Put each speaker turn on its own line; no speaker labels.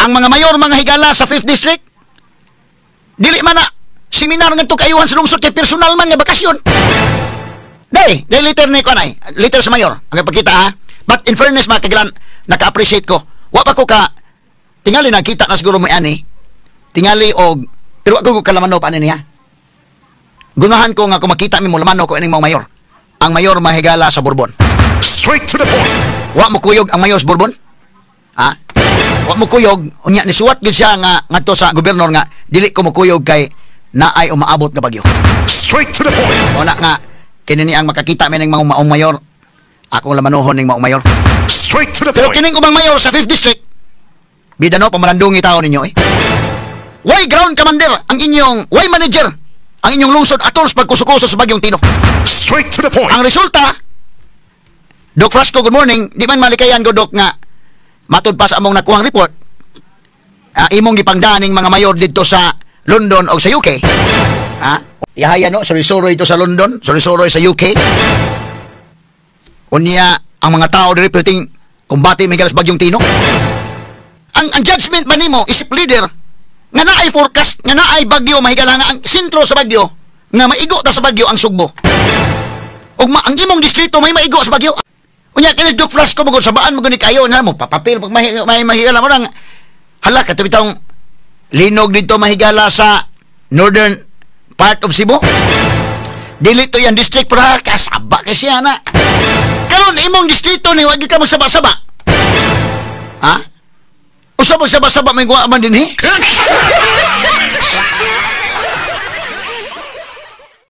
ang mga mayor, mga higala sa 5th District, dili man na seminar nga ito kayuhan sa lungsod kay personal man nga bakasyon. Day liter ni ko anay, liter sa mayor, ang ipakita ha. But in fairness mga kagilan, naka-appreciate ko. Wa pa ko ka, tingali nakita na siguro may ani, tingali og, pero wag ko kalamano pa niya. Gunahan ko nga kung makita mi mo lamano ko ining mga mayor. Ang mayor mahigala sa Bourbon.
Straight to the point.
Wa mo kuyog ang mayor sa Bourbon? Ha? Wa mo kuyog, unya ni suwat gid siya nga ngadto sa gobernador nga dili ko mo kuyog kay naay umaabot nga bagyo.
Straight to the point.
Una nga kini ni ang makakita mi ning mga maong mayor. Akong lamanohon ning maong mayor.
Straight to the
Pero
point.
kining ubang mayor sa 5th District, bida no pamalandungi tao ninyo eh. Why ground commander ang inyong, why manager ang inyong lungsod atol sa pagkusukuso sa bagyong Tino?
Straight to the point.
Ang resulta, Doc Frasco, good morning. Di man malikayan go, Doc, nga matud pa sa among nakuhang report, imong gipangdaning mga mayor dito sa London o sa UK. Ihaya no, sorry ito sa London, sorry sa UK. Unya, ang mga tao diri perting kumbati may galas bagyong Tino. Ang judgment ba nimo, isip leader, nga naay forecast, nga naay bagyo, mahigala nga ang sentro sa bagyo, nga maigo ta sa bagyo ang Sugbo. Ug ang imong distrito may maigo sa bagyo. Unya kini Doc Frasco mo sa baan mo guni kayo na mo papapil pag may mahigala mo nang hala ka bitong linog dito mahigala sa northern part of Cebu. Dili to yan district para kasaba kasi ana. Karon imong distrito ni wagi ka mo saba-saba. Ha? Usa mo saba-saba may guwa man din